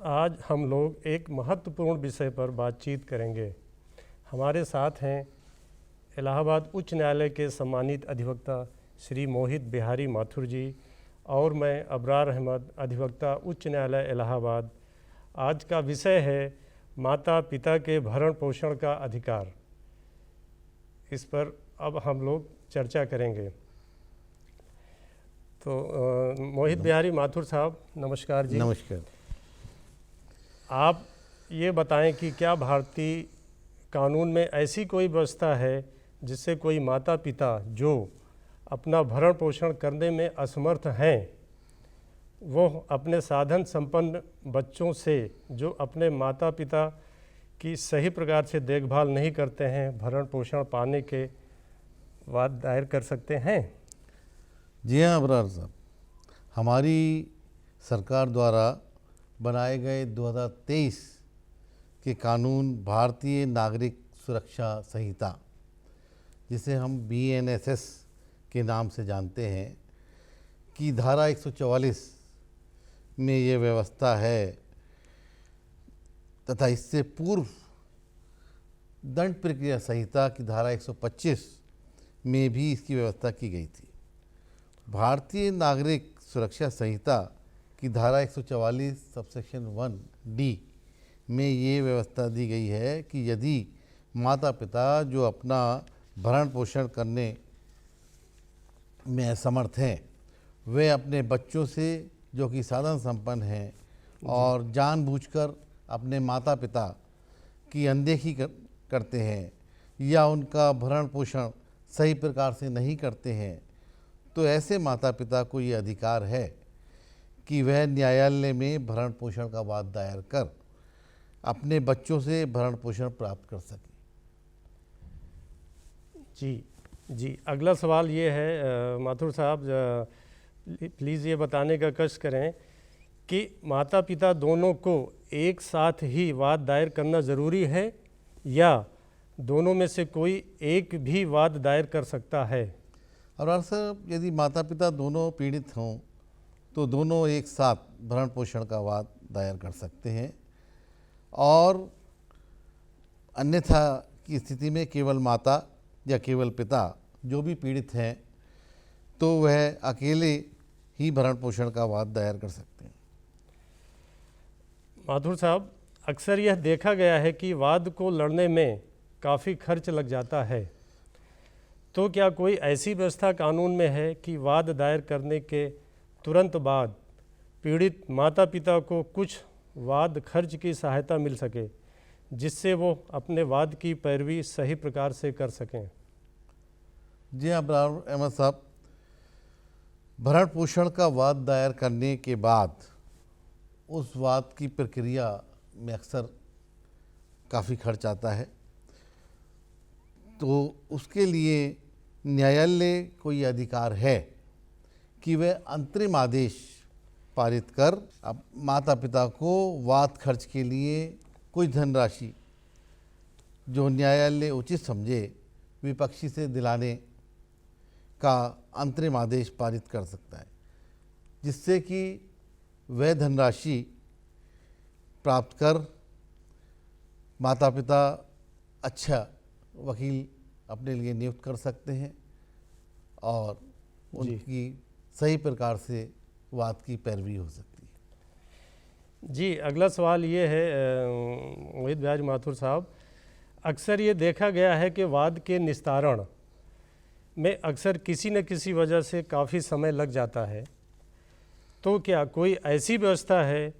आज हम लोग एक महत्वपूर्ण विषय पर बातचीत करेंगे। हमारे साथ हैं इलाहाबाद उच्च न्यायालय के सम्मानित अधिवक्ता श्री मोहित बिहारी माथुर जी और मैं अबरार अहमद, अधिवक्ता उच्च न्यायालय इलाहाबाद। आज का विषय है माता पिता के भरण पोषण का अधिकार। इस पर अब हम लोग चर्चा करेंगे। तो मोहित बिहारी माथुर साहब, नमस्कार जी। नमस्कार। आप ये बताएं कि क्या भारतीय कानून में ऐसी कोई व्यवस्था है जिससे कोई माता पिता जो अपना भरण पोषण करने में असमर्थ हैं, वो अपने साधन संपन्न बच्चों से जो अपने माता पिता की सही प्रकार से देखभाल नहीं करते हैं, भरण पोषण पाने के वाद दायर कर सकते हैं? जी हाँ अबरार साहब, हमारी सरकार द्वारा बनाए गए 2023 के कानून भारतीय नागरिक सुरक्षा संहिता, जिसे हम BNSS के नाम से जानते हैं, की धारा 144 में ये व्यवस्था है तथा इससे पूर्व दंड प्रक्रिया संहिता की धारा 125 में भी इसकी व्यवस्था की गई थी। भारतीय नागरिक सुरक्षा संहिता की धारा 144 सबसेक्शन 1D में ये व्यवस्था दी गई है कि यदि माता पिता जो अपना भरण पोषण करने में असमर्थ हैं, वे अपने बच्चों से जो कि साधन संपन्न हैं और जानबूझकर अपने माता पिता की अनदेखी करते हैं या उनका भरण पोषण सही प्रकार से नहीं करते हैं, तो ऐसे माता पिता को ये अधिकार है कि वह न्यायालय में भरण पोषण का वाद दायर कर अपने बच्चों से भरण पोषण प्राप्त कर सके। जी, अगला सवाल ये है माथुर साहब, प्लीज़ ये बताने का कष्ट करें कि माता पिता दोनों को एक साथ ही वाद दायर करना ज़रूरी है या दोनों में से कोई एक भी वाद दायर कर सकता है? और सर, यदि माता पिता दोनों पीड़ित हों तो दोनों एक साथ भरण पोषण का वाद दायर कर सकते हैं और अन्यथा की स्थिति में केवल माता या केवल पिता जो भी पीड़ित हैं तो वह अकेले ही भरण पोषण का वाद दायर कर सकते हैं। माथुर साहब, अक्सर यह देखा गया है कि वाद को लड़ने में काफ़ी खर्च लग जाता है, तो क्या कोई ऐसी व्यवस्था कानून में है कि वाद दायर करने के तुरंत बाद पीड़ित माता पिता को कुछ वाद खर्च की सहायता मिल सके, जिससे वो अपने वाद की पैरवी सही प्रकार से कर सकें? जी हाँ अबरार अहमद साहब, भरण पोषण का वाद दायर करने के बाद उस वाद की प्रक्रिया में अक्सर काफ़ी खर्च आता है, तो उसके लिए न्यायालय को ये अधिकार है कि वह अंतरिम आदेश पारित कर अब माता पिता को वाद खर्च के लिए कुछ धनराशि जो न्यायालय उचित समझे विपक्षी से दिलाने का अंतरिम आदेश पारित कर सकता है, जिससे कि वह धनराशि प्राप्त कर माता पिता अच्छा वकील अपने लिए नियुक्त कर सकते हैं और उनकी सही प्रकार से वाद की पैरवी हो सकती है। जी, अगला सवाल ये है मोहित बिहारी माथुर साहब, अक्सर ये देखा गया है कि वाद के निस्तारण में अक्सर किसी न किसी वजह से काफ़ी समय लग जाता है, तो क्या कोई ऐसी व्यवस्था है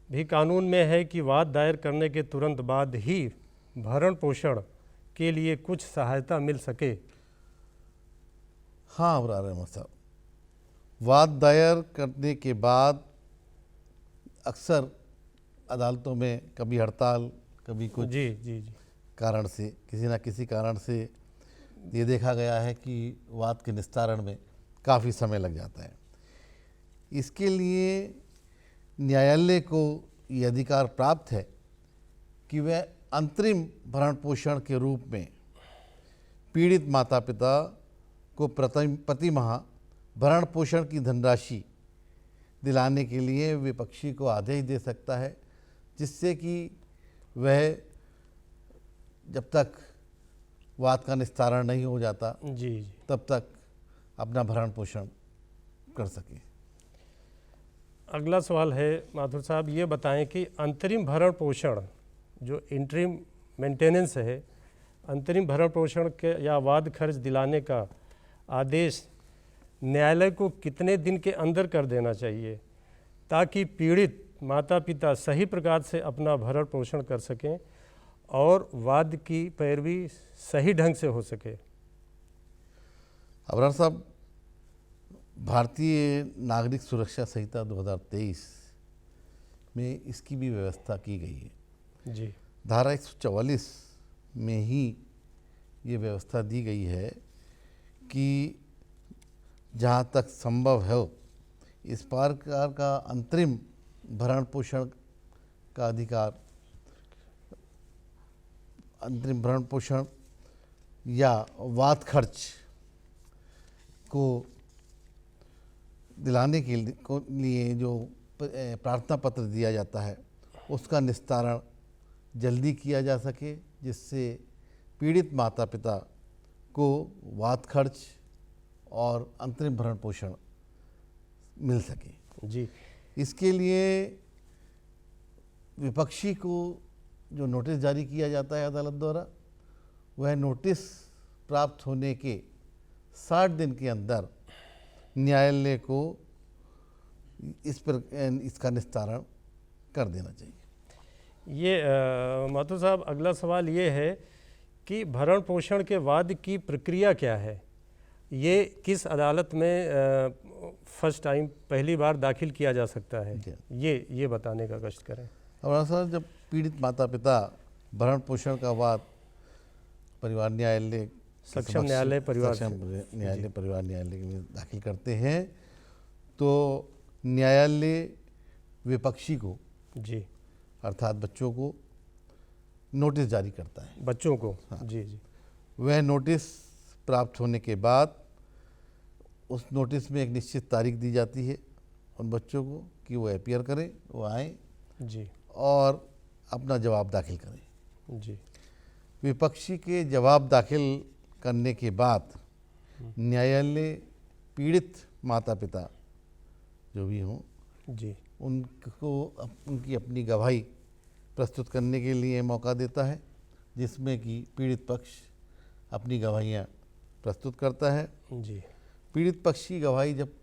भी कानून में है कि वाद दायर करने के तुरंत बाद ही भरण पोषण के लिए कुछ सहायता मिल सके? हाँ अबरार अहमद साहब, वाद दायर करने के बाद अक्सर अदालतों में कभी हड़ताल, कभी कुछ जी कारण से, किसी न किसी कारण से ये देखा गया है कि वाद के निस्तारण में काफ़ी समय लग जाता है। इसके लिए न्यायालय को ये अधिकार प्राप्त है कि वह अंतरिम भरण पोषण के रूप में पीड़ित माता पिता को प्रति माह भरण पोषण की धनराशि दिलाने के लिए विपक्षी को आदेश दे सकता है जिससे कि वह जब तक वाद का निस्तारण नहीं हो जाता जी जी। तब तक अपना भरण पोषण कर सके। अगला सवाल है माथुर साहब, ये बताएं कि अंतरिम भरण पोषण जो इंटरिम मेंटेनेंस है, अंतरिम भरण पोषण के या वाद खर्च दिलाने का आदेश न्यायालय को कितने दिन के अंदर कर देना चाहिए ताकि पीड़ित माता पिता सही प्रकार से अपना भरण पोषण कर सकें और वाद की पैरवी सही ढंग से हो सके? अबरार साहब, भारतीय नागरिक सुरक्षा संहिता 2023 में इसकी भी व्यवस्था की गई है। जी। धारा 144 में ही ये व्यवस्था दी गई है कि जहाँ तक संभव हो इस प्रकार का अंतरिम भरण पोषण का अधिकार, अंतरिम भरण पोषण या वाद खर्च को दिलाने के लिए जो प्रार्थना पत्र दिया जाता है उसका निस्तारण जल्दी किया जा सके, जिससे पीड़ित माता पिता को वाद खर्च और अंतरिम भरण पोषण मिल सके। जी। इसके लिए विपक्षी को जो नोटिस जारी किया जाता है अदालत द्वारा, वह नोटिस प्राप्त होने के 60 दिन के अंदर न्यायालय को इसका निस्तारण कर देना चाहिए। ये माथुर साहब, अगला सवाल ये है कि भरण पोषण के वाद की प्रक्रिया क्या है? ये किस अदालत में फर्स्ट टाइम पहली बार दाखिल किया जा सकता है? ये बताने का कष्ट करें। और सर, जब पीड़ित माता पिता भरण पोषण का वाद परिवार न्यायालय, सक्षम न्यायालय परिवार न्यायालय में दाखिल करते हैं तो न्यायालय विपक्षी को, जी, अर्थात बच्चों को नोटिस जारी करता है। बच्चों को? हाँ। जी जी। वह नोटिस प्राप्त होने के बाद उस नोटिस में एक निश्चित तारीख दी जाती है उन बच्चों को कि वो अपीयर करें, वो आएँ जी और अपना जवाब दाखिल करें। जी। विपक्षी के जवाब दाखिल करने के बाद न्यायालय पीड़ित माता पिता जो भी हों जी, उनको उनकी अपनी गवाही प्रस्तुत करने के लिए मौका देता है, जिसमें कि पीड़ित पक्ष अपनी गवाहियाँ प्रस्तुत करता है। जी पीड़ित पक्ष की गवाही जब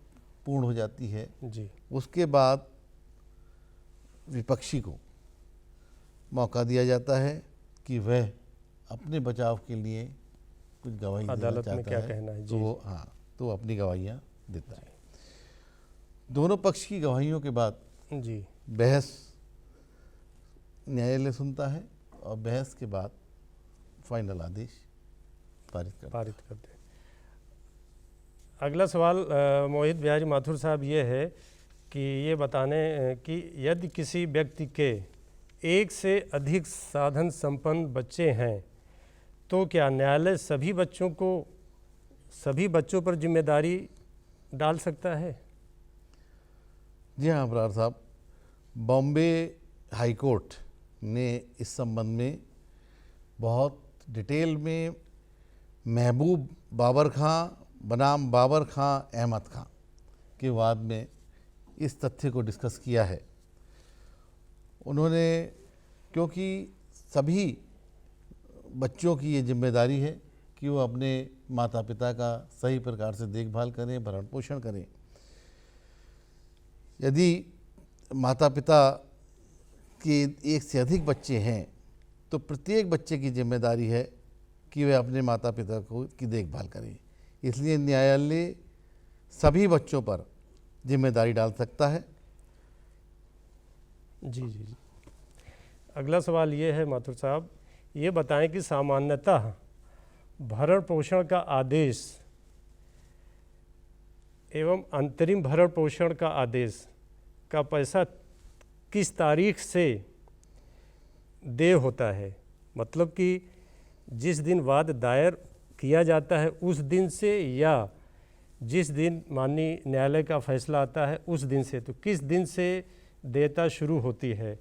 पूर्ण हो जाती है, जी, उसके बाद विपक्षी को मौका दिया जाता है कि वह अपने बचाव के लिए कुछ गवाही देना अदालत में चाहता क्या है, कहना है। तो जी, वो तो अपनी गवाहियाँ देता है। दोनों पक्ष की गवाहियों के बाद जी, बहस न्यायालय सुनता है और बहस के बाद फाइनल आदेश पारित करते हैं। अगला सवाल मोहित बिहारी माथुर साहब ये है कि ये बताने कि यदि किसी व्यक्ति के एक से अधिक साधन संपन्न बच्चे हैं तो क्या न्यायालय सभी बच्चों पर जिम्मेदारी डाल सकता है? जी हाँ अबरार साहब, बॉम्बे हाई कोर्ट ने इस संबंध में बहुत डिटेल में महबूब बाबर खां बनाम बाबर खां अहमद खां के वाद में इस तथ्य को डिस्कस किया है। उन्होंने, क्योंकि सभी बच्चों की ये जिम्मेदारी है कि वो अपने माता पिता का सही प्रकार से देखभाल करें, भरण पोषण करें। यदि माता पिता के एक से अधिक बच्चे हैं तो प्रत्येक बच्चे की जिम्मेदारी है कि वे अपने माता पिता की देखभाल करें। इसलिए न्यायालय सभी बच्चों पर जिम्मेदारी डाल सकता है। जी जी जी। अगला सवाल ये है माथुर साहब, ये बताएं कि सामान्यतः भरण पोषण का आदेश एवं अंतरिम भरण पोषण का आदेश का पैसा किस तारीख से देय होता है? मतलब कि जिस दिन वाद दायर किया जाता है उस दिन से या जिस दिन माननीय न्यायालय का फैसला आता है उस दिन से? तो किस दिन से देयता शुरू होती है?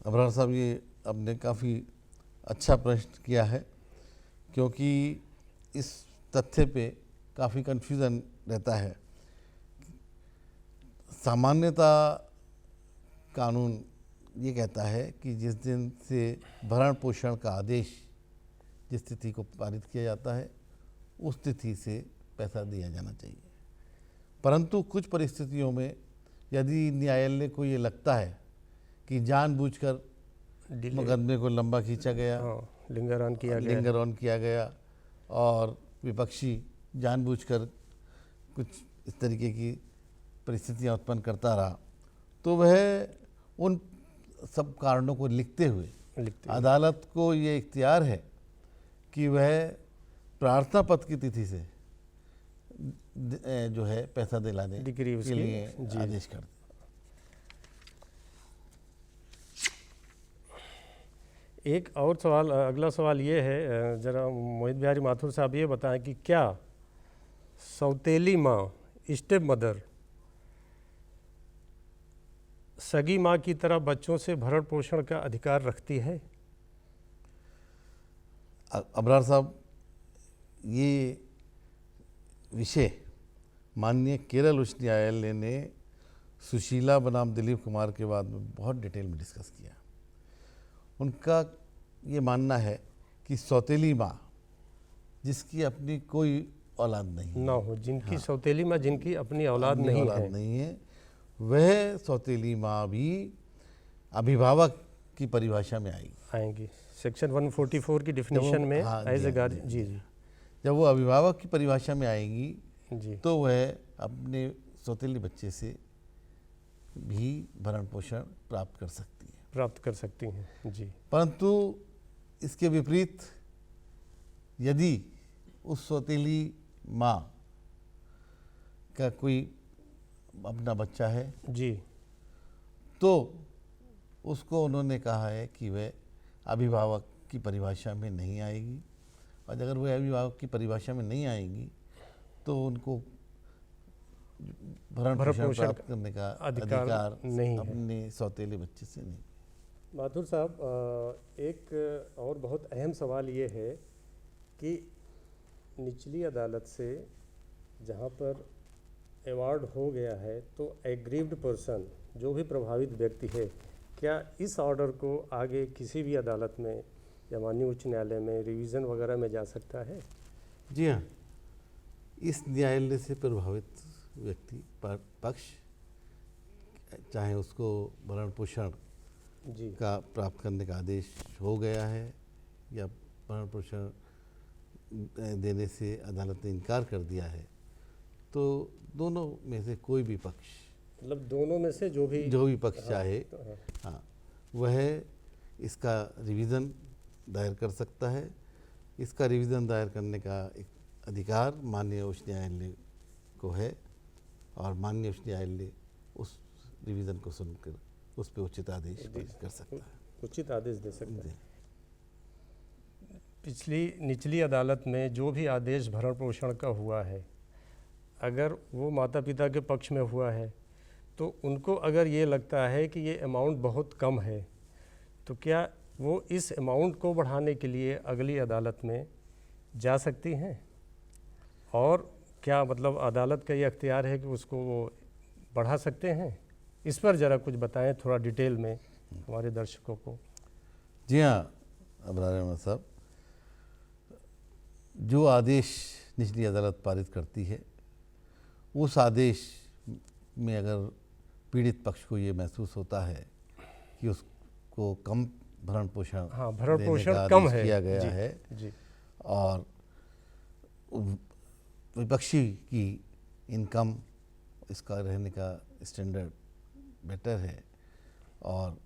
अबरार साहब, ये आपने काफ़ी अच्छा प्रश्न किया है, क्योंकि इस तथ्य पे काफ़ी कन्फ्यूज़न रहता है। सामान्यतः कानून ये कहता है कि जिस दिन से भरण पोषण का आदेश जिस तिथि को पारित किया जाता है, उस तिथि से पैसा दिया जाना चाहिए। परंतु कुछ परिस्थितियों में यदि न्यायालय को ये लगता है कि जानबूझकर मुकदमे को लंबा खींचा गया, लिंगर ऑन किया गया और विपक्षी जानबूझकर कुछ इस तरीके की परिस्थितियां उत्पन्न करता रहा, तो वह उन सब कारणों को लिखते हुए अदालत को ये इख्तियार है कि वह प्रार्थना पत्र की तिथि से जो है पैसा दिलाने के लिए आदेश कर दे। एक और सवाल, अगला सवाल ये है, ज़रा मोहित बिहारी माथुर साहब ये बताएं कि क्या सौतेली माँ, स्टेप मदर, सगी माँ की तरह बच्चों से भरण पोषण का अधिकार रखती है? अबरार साहब, ये विषय माननीय केरल उच्च न्यायालय ने सुशीला बनाम दिलीप कुमार के बाद में बहुत डिटेल में डिस्कस किया। उनका ये मानना है कि सौतेली माँ जिसकी अपनी कोई औलाद नहीं ना हो, जिनकी सौतेली माँ जिनकी अपनी औलाद नहीं है, वह सौतेली माँ भी अभिभावक की परिभाषा में आएंगी। सेक्शन 144 की डिफिनेशन में एज ए गार्जियन। जी जी, जब वो अभिभावक की परिभाषा में आएंगी जी, तो वह अपने सौतेली बच्चे से भी भरण पोषण प्राप्त कर सकती हैं। जी, परंतु इसके विपरीत यदि उस सौतेली माँ का कोई अपना बच्चा है जी, तो उसको उन्होंने कहा है कि वह अभिभावक की परिभाषा में नहीं आएगी, और अगर वह अभिभावक की परिभाषा में नहीं आएगी तो उनको भरण पोषण प्राप्त करने का अधिकार नहीं अपने सौतेले बच्चे से नहीं। माथुर साहब, एक और बहुत अहम सवाल ये है कि निचली अदालत से जहाँ पर अवार्ड हो गया है, तो एग्रीव्ड पर्सन, जो भी प्रभावित व्यक्ति है, क्या इस ऑर्डर को आगे किसी भी अदालत में या माननीय उच्च न्यायालय में रिवीजन वगैरह में जा सकता है? जी हाँ, इस न्यायालय से प्रभावित व्यक्ति पक्ष, चाहे उसको भरण पोषण का प्राप्त करने का आदेश हो गया है या भरण पोषण देने से अदालत ने इनकार कर दिया है, तो दोनों में से कोई भी पक्ष, मतलब दोनों में से जो भी पक्ष चाहे, हाँ, वह इसका रिवीजन दायर कर सकता है। इसका रिवीजन दायर करने का एक अधिकार माननीय उच्च न्यायालय को है, और माननीय उच्च न्यायालय उस रिवीजन को सुनकर उस पर उचित आदेश कर सकता है, उचित आदेश दे सकता है। पिछली निचली अदालत में जो भी आदेश भरण पोषण का हुआ है, अगर वो माता पिता के पक्ष में हुआ है, तो उनको अगर ये लगता है कि ये अमाउंट बहुत कम है, तो क्या वो इस अमाउंट को बढ़ाने के लिए अगली अदालत में जा सकती हैं? और क्या मतलब अदालत का ये अख्तियार है कि उसको वो बढ़ा सकते हैं? इस पर ज़रा कुछ बताएं थोड़ा डिटेल में हमारे दर्शकों को। जी हाँ अबरार अहमद साहब, जो आदेश निचली अदालत पारित करती है, उस आदेश में अगर पीड़ित पक्ष को ये महसूस होता है कि उसको कम भरण पोषण कम है, किया गया है जी, और विपक्षी की इनकम, इसका रहने का स्टैंडर्ड बेटर है और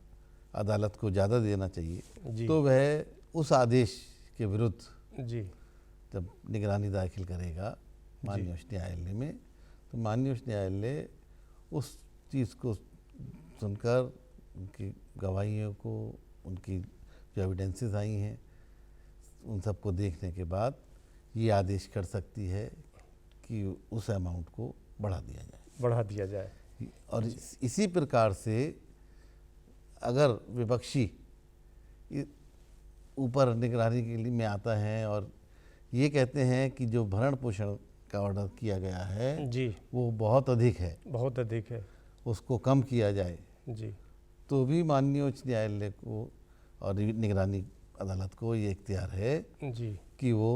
अदालत को ज़्यादा देना चाहिए, तो वह उस आदेश के विरुद्ध जी जब निगरानी दाखिल करेगा माननीय उच्च न्यायालय में, तो माननीय उच्च न्यायालय उस चीज़ को सुनकर, उनकी गवाहियों को, उनकी जो एविडेंसेस आई हैं, उन सबको देखने के बाद ये आदेश कर सकती है कि उस अमाउंट को बढ़ा दिया जाए। और इसी प्रकार से अगर विपक्षी ऊपर निगरानी के लिए में आता है और ये कहते हैं कि जो भरण पोषण का ऑर्डर किया गया है जी, वो बहुत अधिक है, बहुत अधिक है। उसको कम किया जाए, जी, तो भी माननीय उच्च न्यायालय को और निगरानी अदालत को ये इख्तियार है जी, कि वो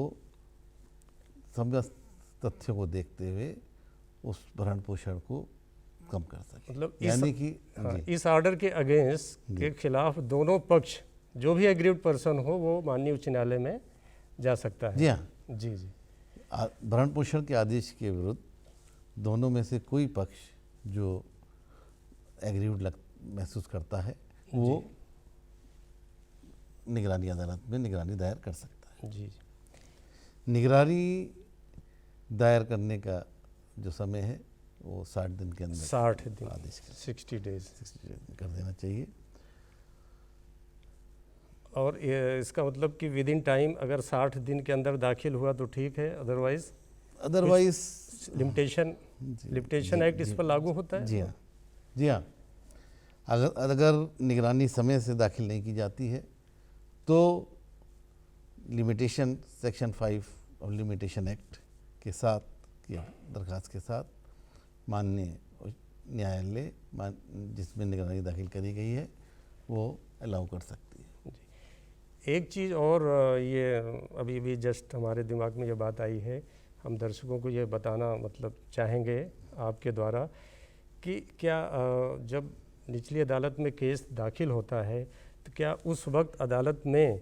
समस्त तथ्यों को देखते हुए उस भरण पोषण को कम कर सके। मतलब यानी कि हाँ, जी, इस ऑर्डर के अगेंस्ट जी। के खिलाफ दोनों पक्ष जो भी एग्रीव्ड पर्सन हो वो माननीय उच्च न्यायालय में जा सकता है। जी हाँ, जी, जी, भरण पोषण के आदेश के विरुद्ध दोनों में से कोई पक्ष जो एग्रीव्ड महसूस करता है वो निगरानी अदालत में निगरानी दायर कर सकता है। जी, निगरानी दायर करने का जो समय है वो 60 दिन के अंदर 60 दिन, आदेश 60 डेज। कर देना चाहिए। और इसका मतलब कि विद इन टाइम अगर 60 दिन के अंदर दाखिल हुआ तो ठीक है, अदरवाइज अदरवाइज लिमिटेशन एक्ट इस पर लागू होता है। जी हाँ, जी हाँ, अगर निगरानी समय से दाखिल नहीं की जाती है तो लिमिटेशन सेक्शन 5 और लिमिटेशन एक्ट के साथ की दरखास्त के साथ माननीय न्यायालय जिसमें निगरानी दाखिल करी गई है वो अलाउ कर सकती है। एक चीज़ और ये अभी भी जस्ट हमारे दिमाग में ये बात आई है, हम दर्शकों को ये बताना मतलब चाहेंगे आपके द्वारा कि क्या जब निचली अदालत में केस दाखिल होता है तो क्या उस वक्त अदालत में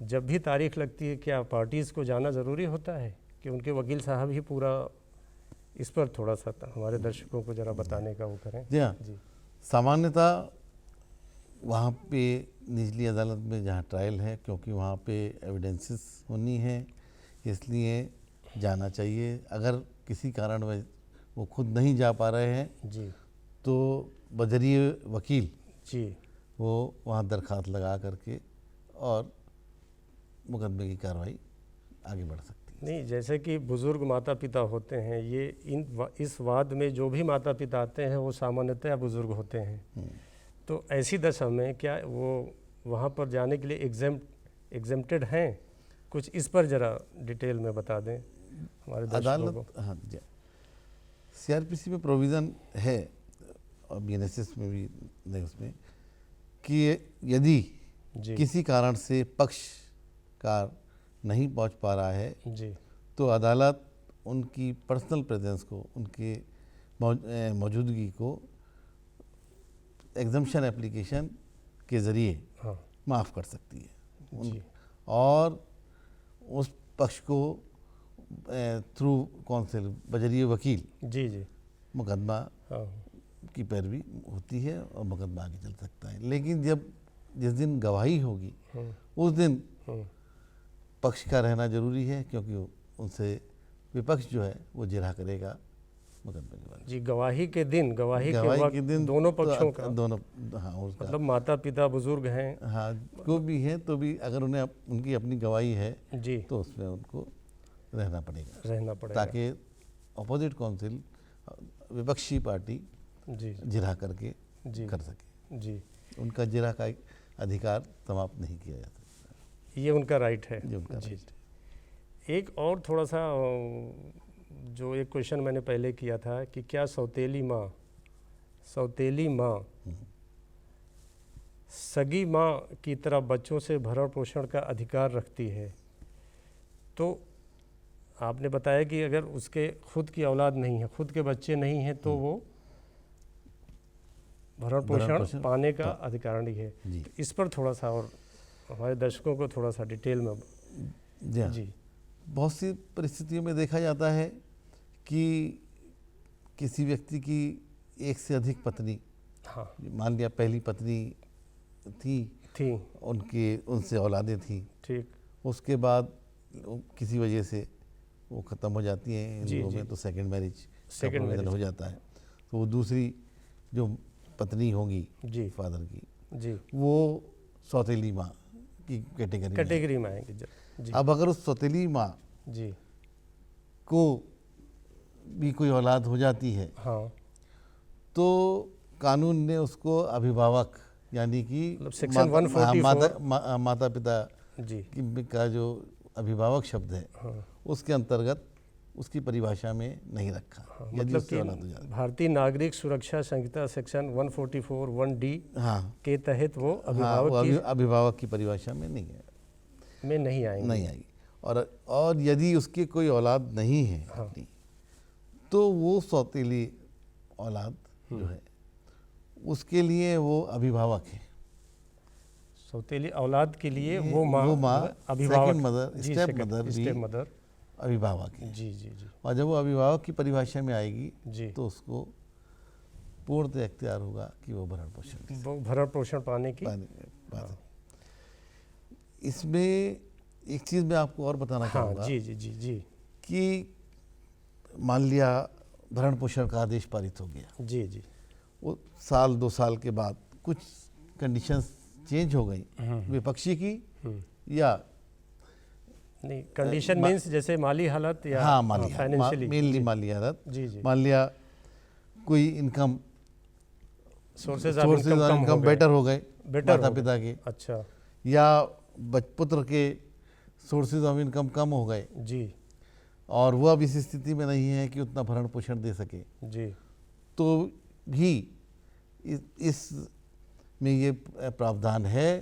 जब भी तारीख लगती है क्या पार्टीज़ को जाना ज़रूरी होता है कि उनके वकील साहब ही पूरा इस पर थोड़ा सा हमारे दर्शकों को ज़रा बताने का वो करें। जी हाँ, जी, सामान्यतः वहाँ पे निचली अदालत में जहाँ ट्रायल है, क्योंकि वहाँ पे एविडेंसेस होनी है इसलिए जाना चाहिए। अगर किसी कारण वो खुद नहीं जा पा रहे हैं जी, तो बजरीय वकील जी, वो वहाँ दरखास्त लगा करके और मुकदमे की कार्रवाई आगे बढ़ सकती है। नहीं, जैसे कि बुज़ुर्ग माता पिता होते हैं, ये इस वाद में जो भी माता पिता आते हैं वो सामान्यतः बुज़ुर्ग होते हैं, तो ऐसी दशा में क्या वो वहाँ पर जाने के लिए एग्जेम्प्टेड हैं? कुछ इस पर ज़रा डिटेल में बता दें हमारे दर्शकों को। अदालत, हाँ जी, सीआरपीसी में प्रोविज़न है और बीएनएसएस में भी नहीं उसमें कि यदि जी, किसी कारण से पक्षकार नहीं पहुंच पा रहा है जी, तो अदालत उनकी पर्सनल प्रेजेंस को, उनके मौजूदगी को एग्जम्पशन एप्लीकेशन के ज़रिए हाँ, माफ़ कर सकती है जी, और उस पक्ष को थ्रू काउंसिल बजरीय वकील जी, जी, मुकदमा हाँ, की पैरवी होती है और मुकदमा आगे चल सकता है। लेकिन जिस दिन गवाही होगी उस दिन पक्ष का रहना जरूरी है, क्योंकि उनसे विपक्ष जो है वो जिरह करेगा मुकदमे के बाद। जी, गवाही के दिन दोनों पक्षों का, दोनों, हाँ उसका मतलब माता पिता बुजुर्ग हैं, हाँ को भी है तो भी अगर उन्हें उनकी अपनी गवाही है जी, तो उसमें उनको रहना पड़ेगा ताकि अपोजिट काउंसिल विपक्षी पार्टी जी, जिरह करके जी, कर सके। जी, उनका जिरह का अधिकार समाप्त नहीं किया जा सकता, ये उनका राइट है। ये उनका जी, राइट है। एक और थोड़ा सा जो एक क्वेश्चन मैंने पहले किया था कि क्या सौतेली माँ सगी माँ की तरह बच्चों से भरण पोषण का अधिकार रखती है? तो आपने बताया कि अगर उसके खुद की औलाद नहीं है, खुद के बच्चे नहीं हैं, तो वो भरण पोषण पाने का अधिकारी है। तो इस पर थोड़ा सा और हमारे दर्शकों को थोड़ा सा डिटेल में जी, बहुत सी परिस्थितियों में देखा जाता है कि किसी व्यक्ति की एक से अधिक पत्नी, हाँ, मान लिया पहली पत्नी थी उनसे औलादें थी, ठीक, उसके बाद किसी वजह से वो ख़त्म हो जाती हैं इन लोगों में, तो सेकंड मैरिज हो जाता है, तो वो दूसरी जो पत्नी होगी जी, फादर की जी, वो सौतेली माँ की कैटेगरी में आएंगे जी। अब अगर उस सौतेली माँ जी को भी कोई औलाद हो जाती है, हाँ, तो कानून ने उसको अभिभावक यानी कि मतलब सेक्शन 144 माता पिता जी का जो अभिभावक शब्द है हाँ उसके अंतर्गत उसकी परिभाषा में नहीं रखा। हाँ, यदि मतलब उससे औलाद हो जाए। कि भारतीय नागरिक सुरक्षा संहिता सेक्शन 144 1D हाँ के तहत वो हाँ, अभिभावक वो की अभिभावक की परिभाषा में नहीं है, में नहीं आएंगे। नहीं आएगी। और यदि उसकी कोई औलाद नहीं है हाँ। अपनी, तो वो सौतेली औलाद जो है उसके लिए वो अभिभावक है। सौतेली औलाद के लिए वो वो माँ, अभिभावक सेकंड मदर, जी, स्टेप सेकंड- मदर भी स्टेप मदर अभिभावक है। जी जी जी और जब वो अभिभावक की परिभाषा में आएगी जी तो उसको पूर्णतः इख्तियार होगा कि वो भरण पोषण वो भरण पोषण पाने की पाए। इसमें एक चीज़ मैं आपको और बताना हाँ चाहूँगा जी जी जी जी कि मान लिया भरण पोषण का आदेश पारित हो गया, जी जी वो साल 2 साल के बाद कुछ कंडीशंस चेंज हो गई विपक्षी की या नहीं कंडीशन मीन्स जैसे माली हालत या हाँ माली फाइनेंशियली मेनली माली हालत। जी जी मान लिया कोई income sources of income better हो गए बेटर माता पिता के, अच्छा या पुत्र के सोर्सेज ऑफ इनकम कम हो गए जी और वह अब इस स्थिति में नहीं है कि उतना भरण पोषण दे सके, जी तो भी इस में ये प्रावधान है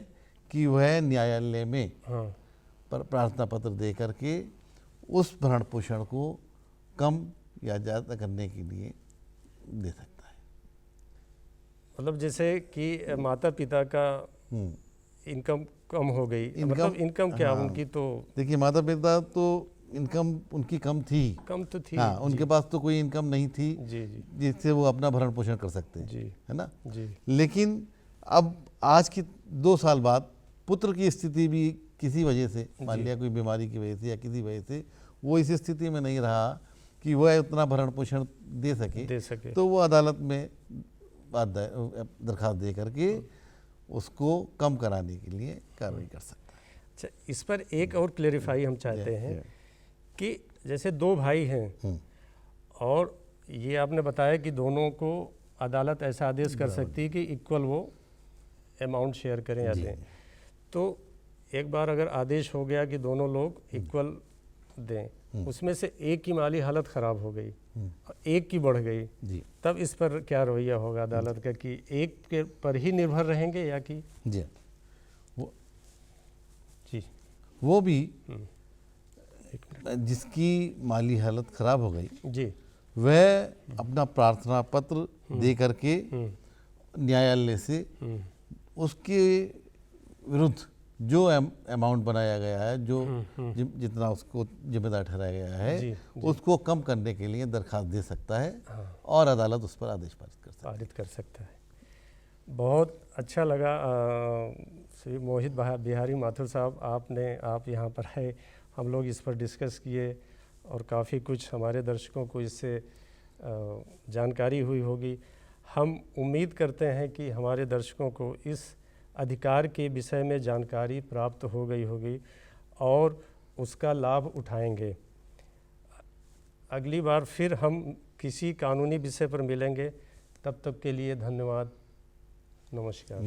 कि वह न्यायालय में हाँ प्रार्थना पत्र दे करके उस भरण पोषण को कम या ज़्यादा करने के लिए दे सकता है। मतलब जैसे कि माता पिता का इनकम कम हो गई, मतलब इनकम क्या हाँ, उनकी तो देखिए माता पिता तो इनकम उनकी कम तो थी हाँ, उनके पास तो कोई इनकम नहीं थी जी जी जिससे वो अपना भरण पोषण कर सकते हैं, जी है ना। जी लेकिन अब आज की 2 साल बाद पुत्र की स्थिति भी किसी वजह से, मान लिया कोई बीमारी की वजह से या किसी वजह से वो इस स्थिति में नहीं रहा कि वह उतना भरण पोषण दे सके, तो वो अदालत में दरखास्त दे करके उसको कम कराने के लिए कार्रवाई कर सकता है। अच्छा, इस पर एक और क्लेरिफाई हम चाहते हैं कि जैसे 2 भाई हैं और ये आपने बताया कि दोनों को अदालत ऐसा आदेश कर सकती है कि इक्वल वो अमाउंट शेयर करें या दें, तो एक बार अगर आदेश हो गया कि दोनों लोग इक्वल दें, उसमें से एक की माली हालत ख़राब हो गई और एक की बढ़ गई जी, तब इस पर क्या रवैया होगा अदालत का कि एक के पर ही निर्भर रहेंगे या कि जी जी वो भी जिसकी माली हालत ख़राब हो गई जी वह अपना प्रार्थना पत्र दे करके न्यायालय से उसके विरुद्ध जो अमाउंट बनाया गया है, जो जितना उसको जिम्मेदार ठहराया गया है जी, उसको कम करने के लिए दरखास्त दे सकता है हाँ, और अदालत उस पर आदेश पारित कर सकता है। बहुत अच्छा लगा श्री मोहित बिहारी माथुर साहब, आप यहाँ पर है, हम लोग इस पर डिस्कस किए और काफ़ी कुछ हमारे दर्शकों को इससे जानकारी हुई होगी। हम उम्मीद करते हैं कि हमारे दर्शकों को इस अधिकार के विषय में जानकारी प्राप्त हो गई होगी और उसका लाभ उठाएंगे। अगली बार फिर हम किसी कानूनी विषय पर मिलेंगे, तब तक के लिए धन्यवाद। नमस्कार।